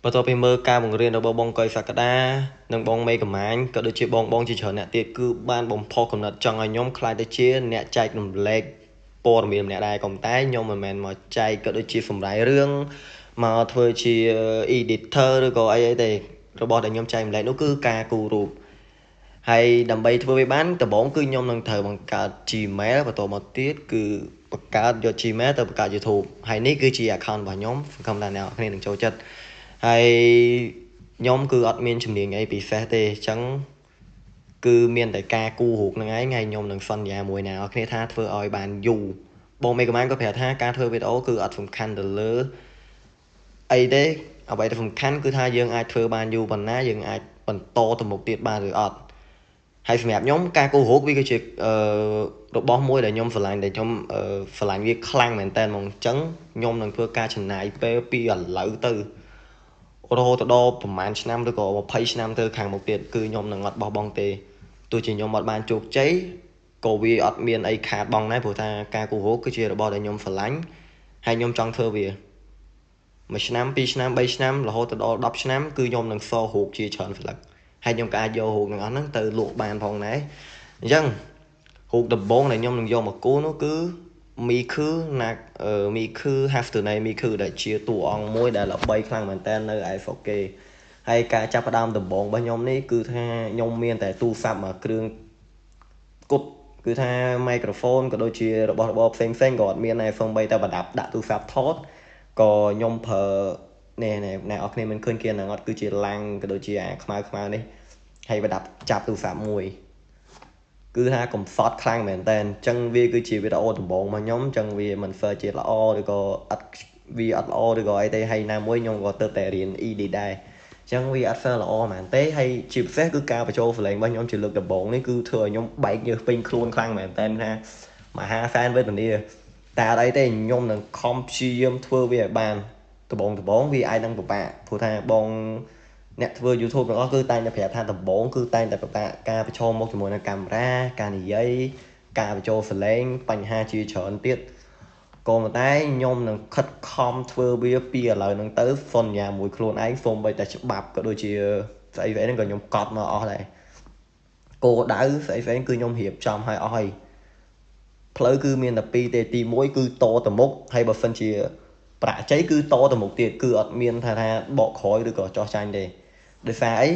Bắt đầu mơ ca bằng riêng đầu bong coi sạc đá nâng bong mây cầm ánh có đôi chia bong chỉ chờ nè tiệt cứ ban bong phò cầm nè trong ai nhóm khai tới chia nè chạy cầm leg po miền nè đài cầm tái nhóm mà chạy có đôi chia phẩm đại rương mà thôi chia editor rồi có ai đây rồi bỏ để nhóm chạy lại nó cứ ca cù rụp hay đầm bay thôi bán tờ bóng cứ nhóm nâng thời bằng cả chỉ mé và tổ một tiết cứ cả do chỉ mé tờ cả YouTube hay ní cứ chỉ account và nhóm không đàn nào nên đừng châu chất hay nhóm cứ admin chùm điện ấy bị phá tê chẳng cứ miền tại ca cu hụt năng ấy ngay nhóm nâng phân nhà mùi nào khi tha thưa oi bàn dù bộ mày có phải tha ca thưa với đó cứ ắt phần khăn được lỡ ấy đấy ở vậy phần khăn cứ tha dương ai thưa bàn dù bàn ná dương ai bàn to từ một tiết bàn rồi ắt hay phải nhóm ca cu hụt với cái chuyện độ bó môi để nhóm phải làm việc khăn mền tên mong trắng nhóm nâng thưa ca chừng này pi ở lỡ từ ô tô đoประมาณឆ្នាំឬក៏20ឆ្នាំទៅខាងមុខទៀតគឺខ្ញុំនឹងអត់បោះបង់ទេទោះជាខ្ញុំអត់បានជោគជ័យក៏វាអត់មានអីខាតបង់ដែរព្រោះថាការគូរោគគឺជារបស់ដែលខ្ញុំស្រឡាញ់ហើយខ្ញុំចង់ធ្វើវាមួយឆ្នាំពីរឆ្នាំ3ឆ្នាំរហូតដល់10ឆ្នាំគឺខ្ញុំនឹងសររោគជាច្រើនស្លឹកហើយខ្ញុំក៏អាចយករោគទាំងអស់ហ្នឹងទៅលក់បានផងដែរអញ្ចឹងរោគដំបូងដែលខ្ញុំនឹងយកមកគូនោះគឺមីខឺណាមីខឺ have to name មីខឺដែលជាតួអង្គមួយដែលល្បីខ្លាំងមែនតើនៅឯហ្វុកគេហើយការចាប់ផ្ដើមដំបូងរបស់ខ្ញុំនេះគឺថាខ្ញុំមានតែទូរស័ព្ទមួយគ្រឿងគប់គឺថា microphone ក៏ដូចជារបស់របរផ្សេងក៏អត់មានដែរសូម្បីតែប្រដាប់ដាក់ទូរស័ព្ទថតក៏ខ្ញុំប្រើនេះអ្នកអរគ្នាមិនឃើញគេហ្នឹងអត់គឺជាឡាំងក៏ដូចជាអាខ្មៅនេះហើយប្រដាប់ចាប់ទូរស័ព្ទមួយគឺថាកំសត់ខ្លាំងមែនតើអញ្ចឹងវាគឺជាវីដេអូដំបូងរបស់ខ្ញុំអញ្ចឹងវាមិនហ្វឺជាល្អឬក៏អត់វាអត់ល្អឬក៏អីទេហើយណាមួយខ្ញុំក៏ទៅតែរៀន edit ដែរអញ្ចឹងវាអត់ហ្វឺល្អមែនទេហើយជាពិសេសគឺការបញ្ចូលសម្លេងរបស់ខ្ញុំជាលើកដំបូងនេះគឺធ្វើឲ្យខ្ញុំបែកញើសពេញខ្លួនខ្លាំងមែនតើថាមហាហ្វេនវេទនាតែអត់អីទេខ្ញុំនឹងខំព្យាយាមធ្វើវាឲ្យបានដំបូងវាអាចនឹងពិបាកព្រោះថាបងអ្នកធ្វើ YouTube ទាំងអស់គឺតែងតែប្រាប់ថាដំបូងគឺតែងតែពិបាកការប្រឈមមុខជាមួយនឹងកាមេរ៉ាការនិយាយការបញ្ចូលសម្លេងបញ្ហាជាច្រើនទៀតក៏ប៉ុន្តែខ្ញុំនឹងខិតខំធ្វើវាពីឥឡូវហ្នឹងទៅសន្យាមួយខ្លួនឯងសូម្បីតែច្បាប់ក៏ដូចជាស្អីហ្នឹងក៏ខ្ញុំកត់មកអស់ដែរគោលដៅស្អីគឺខ្ញុំរៀបចំឲ្យអស់ហើយផ្លូវគឺមានតែពីរទេទី1គឺតទៅមុខហើយបើសិនជាប្រាក់ជ័យគឺតទៅមុខទៀតគឺអត់មានថាបកក្រោយឬក៏ចោះចាញ់ទេដោយសារអី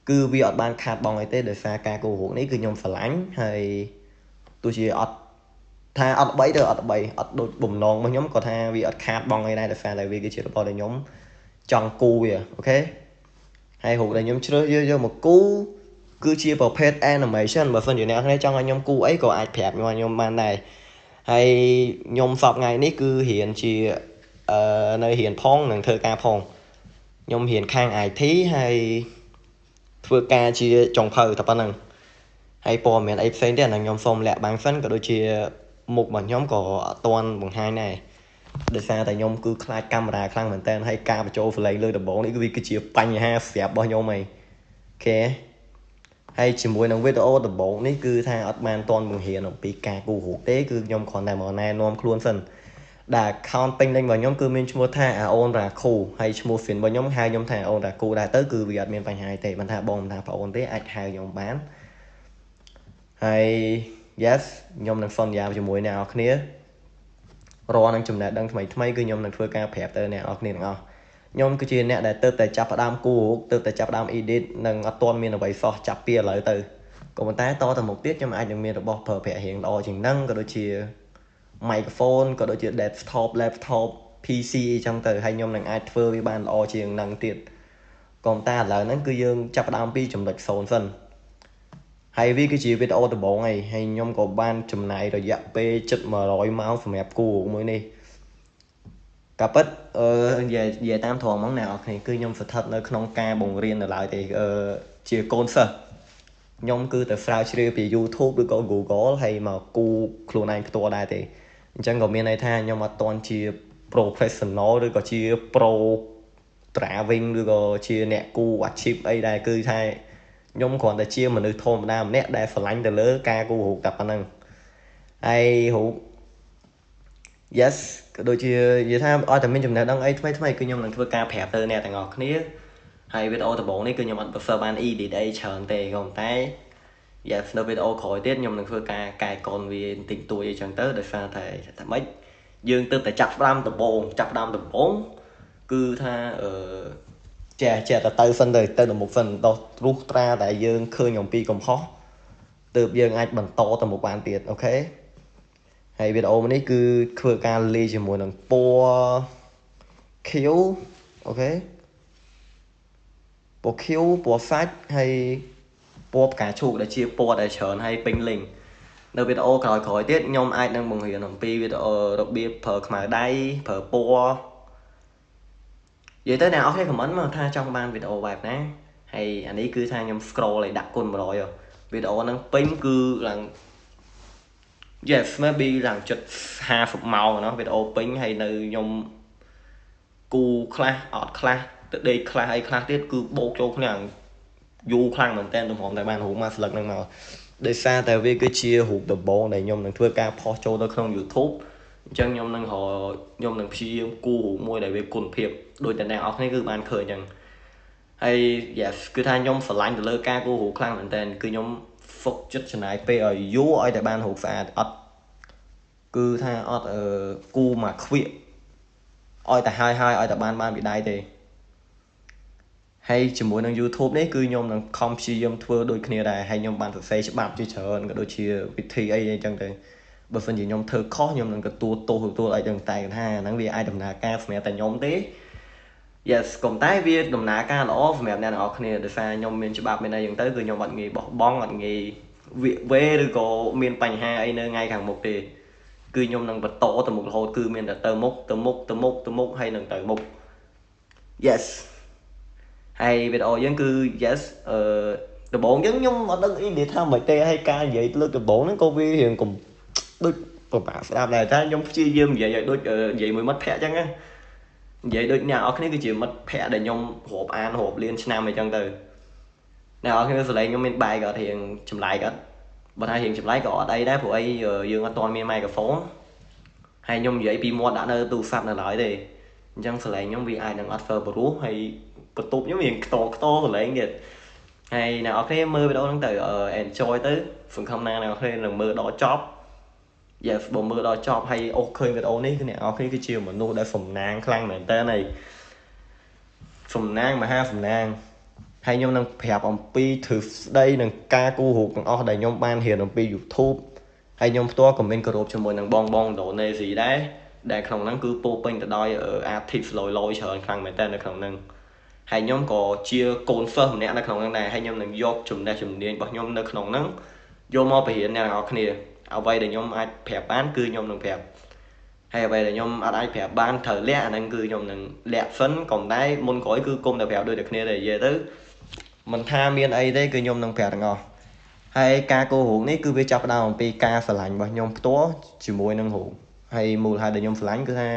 គឺវាអត់បានខាតបង់អីទេដោយសារការគូររោគនេះគឺខ្ញុំស្រឡាញ់ហើយទោះជាអត់ថាអត់3ទៅអត់3អត់ដូចបំណងរបស់ខ្ញុំក៏ថាវាអត់ខាតបង់អីដែរដោយសារតែវាគឺជារបស់ដែលខ្ញុំចង់គូវាអូខេហើយរោគដែលខ្ញុំជ្រើសយកមកគូគឺជាប្រភេទ animation បើសិនជាអ្នកនរចង់ឲ្យខ្ញុំគូអីក៏អាចប្រាប់ខ្ញុំបានដែរហើយខ្ញុំសប្តាហ៍ថ្ងៃនេះគឺរៀនជានៅរៀនផងនិងធ្វើការផងខ្ញុំរៀនខាង IT ហើយធ្វើការជាចុងភៅតែប៉ុណ្្នឹងហើយព័ត៌មានអីផ្សេងទៀតខ្ញុំសូមលាក់បាំងសិនក៏ដូចជាមុខរបស់ខ្ញុំក៏អត់ទាន់បង្ហាញដែរដោយសារតែខ្ញុំគឺខ្លាចកាមេរ៉ាខ្លាំងមែនតើហើយការបញ្ចូលសម្លេងលើដំបូងនេះគឺវាគឺជាបញ្ហាស្រាប់របស់ខ្ញុំហីអូខេហើយជាមួយនឹងវីដេអូដំបូងនេះគឺថាអត់បានទាន់បង្រៀនអំពីការគូររូបទេគឺខ្ញុំគ្រាន់តែមកណែនាំខ្លួនសិនដែល account ពេញលេញរបស់ខ្ញុំគឺមានឈ្មោះថាអាអូនរ៉ាខូហើយឈ្មោះ fin របស់ខ្ញុំហៅខ្ញុំថាអាអូនរ៉ាខូដែរទៅគឺវាអត់មានបញ្ហាទេមិនថាបងមិនថាប្អូនទេអាចហៅខ្ញុំបានហើយ yes ខ្ញុំនឹងសន្យាជាមួយអ្នកនរគ្នារាល់នឹងចំណេះដឹងថ្មីគឺខ្ញុំនឹងធ្វើការប្រាប់ទៅអ្នកនរគ្នាទាំងអស់ខ្ញុំគឺជាអ្នកដែលទៅតែចាប់ផ្ដើមគូររូបទៅតែចាប់ផ្ដើម edit និងអត់ទាន់មានអ្វីសោះចាប់ពីឥឡូវទៅក៏ប៉ុន្តែតទៅមុខទៀតខ្ញុំអាចនឹងមានរបស់ប្រើប្រាស់រៀងល្អជាងហ្នឹងក៏ដូចជា microphone ក៏ដូចជា desktop laptop PC អីចឹងទៅហើយខ្ញុំនឹងអាចធ្វើវាបានល្អជាងហ្នឹងទៀតក៏ប៉ុន្តែឥឡូវហ្នឹងគឺយើងចាប់ផ្ដើមពីចំណុច0សិនហើយវាគឺជាវីដេអូដំបូងហើយខ្ញុំក៏បានចំណាយរយៈពេលជិត100ម៉ោងសម្រាប់គូរមួយនេះកាពិតនិយាយតាមត្រង់ហ្មងអ្នកនរគ្នាគឺខ្ញុំស្ថិតនៅក្នុងការបង្រៀននៅឡើយទេជាកូនសិស្សខ្ញុំគឺទៅស្រាវជ្រាវពី YouTube ឬក៏ Google ហើយមកគូខ្លួនឯងផ្ទាល់ដែរទេអញ្ចឹងក៏មានន័យថាខ្ញុំអត់ទាន់ជា professional ឬក៏ជា pro driving ឬក៏ជាអ្នកគូអាជីពអីដែរគឺថាខ្ញុំគ្រាន់តែជាមនុស្សធម្មតាម្នាក់ដែលស្រឡាញ់ទៅលើការគូររូបតែប៉ុណ្្នឹងហើយរូប yes ក៏ដូចជានិយាយថាឲ្យតែមានចំណេះដឹងអីថ្មីគឺខ្ញុំនឹងធ្វើការប្រាប់ទៅអ្នកទាំងអស់គ្នាហើយវីដេអូដំបូងនេះគឺខ្ញុំអត់ prefer បាន edit អីច្រើនទេក៏ប៉ុន្តែ yes នៅវីដេអូក្រោយទៀតខ្ញុំនឹងធ្វើការកែកុនវាបន្តិចតួចអីចឹងទៅដោយសារតែម៉េចយើងទើបតែចាប់ផ្ដើមដំបូងគឺថាចេះទៅសិនទៅមុខសិនដោះត្រុសត្រាតែយើងឃើញអំពីកំហុសទើបយើងអាចបន្តទៅមុខបានទៀតអូខេហើយវីដេអូនេះគឺធ្វើការលាយជាមួយនឹងពណ៌ខៀវអូខេពណ៌ខៀវពណ៌សាច់ហើយពណ៌ផ្កាឈូកដែលជាពណ៌ដែលច្រើនហើយពេញលេញនៅវីដេអូក្រោយៗទៀតខ្ញុំអាចនឹងបង្រៀនអំពីវីដេអូរបៀបប្រើខ្មៅដៃប្រើពណ៌និយាយទៅអ្នកនរគ្នាខមមិនមកថាចង់បានវីដេអូបែបណាហើយអានេះគឺថាខ្ញុំ scroll ឲ្យដាក់គុណ100វីដេអូហ្នឹងពេញគឺឡើង yes maybe ឡើងចិត្ត50ម៉ោងណាវីដេអូពេញហើយនៅខ្ញុំគូខ្លះអត់ខ្លះទៅដេកខ្លះអីខ្លះទៀតគឺបោកចូលគ្នាយូរខ្លាំងមែនតើទំហំតែបានរូបមកស្លឹកហ្នឹងមកដោយសារតែវាគឺជារូបដំបូងដែលខ្ញុំនឹងធ្វើការផុសចូលទៅក្នុង YouTube អញ្ចឹងខ្ញុំនឹងព្យាយាមគូរូបមួយដែលវាគុណភាពដូចតែអ្នកនរគ្នាគឺបានឃើញអញ្ចឹងហើយ yes គឺថាខ្ញុំស្រឡាញ់ទៅលើការគូរូបខ្លាំងមែនតើគឺខ្ញុំហ្វុកចិត្តចំណាយពេលឲ្យយូរឲ្យតែបានរូបស្អាតអត់គឺថាអត់គូមកខ្វៀកឲ្យតែហើយឲ្យតែបានពីដៃទេហើយជាមួយនឹង YouTube នេះគឺខ្ញុំនឹងខំព្យាយាមធ្វើដូចគ្នាដែរហើយខ្ញុំបានសរសេរច្បាប់ជាច្រើនក៏ដូចជាវិធីអីអញ្ចឹងទៅបើមិនជាខ្ញុំធ្វើខុសខ្ញុំនឹងទទួលអីចឹងតែថាហ្នឹងវាអាចដំណើរការសម្រាប់តែខ្ញុំទេ yes កុំតែវាដំណើរការល្អសម្រាប់អ្នកនរគ្នាដោយសារខ្ញុំមានច្បាប់មានអីចឹងទៅគឺខ្ញុំអត់ងាយបោះបង់អត់ងាយវាវេឬក៏មានបញ្ហាអីនៅថ្ងៃខាងមុខទេគឺខ្ញុំនឹងបន្តទៅមុខរហូតគឺមានតែទៅមុខហើយនឹងទៅមុខ yes ហើយវីដេអូយើងគឺ yes ដំបូងយើងខ្ញុំអត់ដឹងអីនិយាយថាមិនទេហើយការនិយាយលើកដំបូងហ្នឹងក៏វារៀងដូចពិបាកស្ដាប់ដែរតែខ្ញុំព្យាយាមនិយាយឲ្យដូចនិយាយមួយមិត្តភក្តិអញ្ចឹងណានិយាយដូចអ្នកនរគ្នាគឺជាមិត្តភក្តិដែលខ្ញុំរាប់អានរាប់លានឆ្នាំអីចឹងទៅអ្នកនរគ្នាសលេងខ្ញុំមានបែកក៏រៀងចម្លែកអត់បើថារៀងចម្លែកក៏អត់អីដែរព្រោះអីយើងអត់ទាន់មានមីក្រូហ្វូនហើយខ្ញុំនិយាយពីមាត់ដាក់នៅទូរស័ព្ទនៅឡើយទេអញ្ចឹងសលេងខ្ញុំវាអាចនឹងអត់ធ្វើព្រោះហើយបន្ទប់ខ្ញុំរៀងខ្ទសលេងទៀតហើយអ្នកនរគ្នាមើលវីដេអូហ្នឹងទៅ enjoy ទៅសង្ឃឹមណាអ្នកនរគ្នានឹងមើលដល់ចប់ yes បើមើលដល់ចប់ហើយអូសឃើញវីដេអូនេះគឺអ្នកនរគ្នាគឺជាមនុស្សដែលសំណាងខ្លាំងមែនតើហើយសំណាងមហាសំណាងហើយខ្ញុំនឹងប្រាប់អំពីទ្រឹស្ដីនឹងការគូររូបទាំងអស់ដែលខ្ញុំបានរៀនអំពី YouTube ហើយខ្ញុំផ្ទាល់ក៏មានគោរពជាមួយនឹងបងឥណ្ឌូនេស៊ីដែរដែលក្នុងហ្នឹងគឺពោពេញទៅដោយ artist លយច្រើនខ្លាំងមែនតើនៅក្នុងហ្នឹងហើយខ្ញុំក៏ជាកូនសិស្សម្នាក់នៅក្នុងហ្នឹងដែរហើយខ្ញុំនឹងយកចំណេះជំនាញរបស់ខ្ញុំនៅក្នុងហ្នឹងយកមកបង្រៀនអ្នកនរគ្នាអ្វីដែលខ្ញុំអាចប្រាប់បានគឺខ្ញុំនឹងប្រាប់ហើយអ្វីដែលខ្ញុំអត់អាចប្រាប់បានត្រូវលាក់អាហ្នឹងគឺខ្ញុំនឹងលាក់សិនកុំតែមុនក្រោយគឺគុំតែប្រាប់ដូចតែគ្នាតែនិយាយទៅមិនថាមានអីទេគឺខ្ញុំនឹងប្រាប់ទាំងអស់ហើយការគូររូបនេះគឺវាចាប់ផ្ដើមអំពីការស្រឡាញ់របស់ខ្ញុំផ្ទាល់ជាមួយនឹងរូបហើយមូលហេតុដែលខ្ញុំស្រឡាញ់គឺថា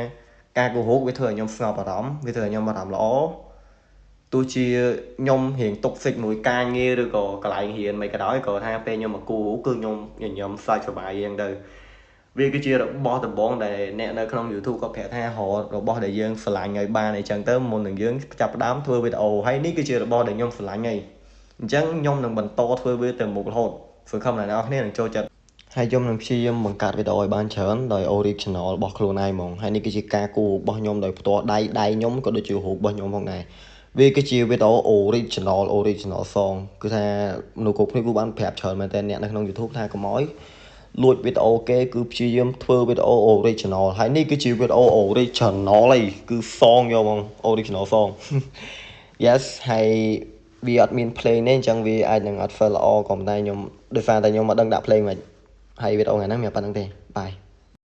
ការគូររូបវាធ្វើឲ្យខ្ញុំស្ងប់អារម្មណ៍វាធ្វើឲ្យខ្ញុំអារម្មណ៍ល្អទោះជាខ្ញុំរៀងតុកសិចមួយការងារឬក៏កន្លែងរៀនមិនក៏ដោយក៏ថាពេលខ្ញុំមកគូរគឺខ្ញុំសើចសប្បាយអញ្ចឹងទៅវាគឺជារបស់ដំបងដែលអ្នកនៅក្នុង YouTube ក៏ប្រាប់ថារករបស់ដែលយើងស្រឡាញ់ឲ្យបានអីចឹងទៅមុននឹងយើងចាប់ផ្ដើមធ្វើវីដេអូហើយនេះគឺជារបស់ដែលខ្ញុំស្រឡាញ់ហើយអញ្ចឹងខ្ញុំនឹងបន្តធ្វើវាទៅមុខរហូតសង្ឃឹមថាអ្នកនរគ្នានឹងចូលចិត្តហើយខ្ញុំនឹងព្យាយាមបង្កើតវីដេអូឲ្យបានច្រើនដោយ original របស់ខ្លួនឯងហ្មងហើយនេះគឺជាការគូររបស់ខ្ញុំដោយផ្ទាល់ដៃខ្ញុំក៏ដូចជារូបរបស់ខ្ញុំផងដែរវាគឺជាវីដេអូ original song គឺថាមនុស្សគ្រប់គ្នាគឺបានប្រាប់ច្រើនមែនតើអ្នកនៅក្នុង YouTube ថាកុំឲ្យលួចវីដេអូគេគឺព្យាយាមធ្វើវីដេអូ original ហើយនេះគឺជាវីដេអូ original ហើយគឺ song យកហ្មង original song yes ហើយវាអត់មាន play ទេអញ្ចឹងវាអាចនឹងអត់ feel ល្អក៏តែខ្ញុំដោយសារតែខ្ញុំមកដឹងដាក់ play មិនហើយវីដេអូថ្ងៃហ្នឹងមានប៉ុណ្្នឹងទេបាយ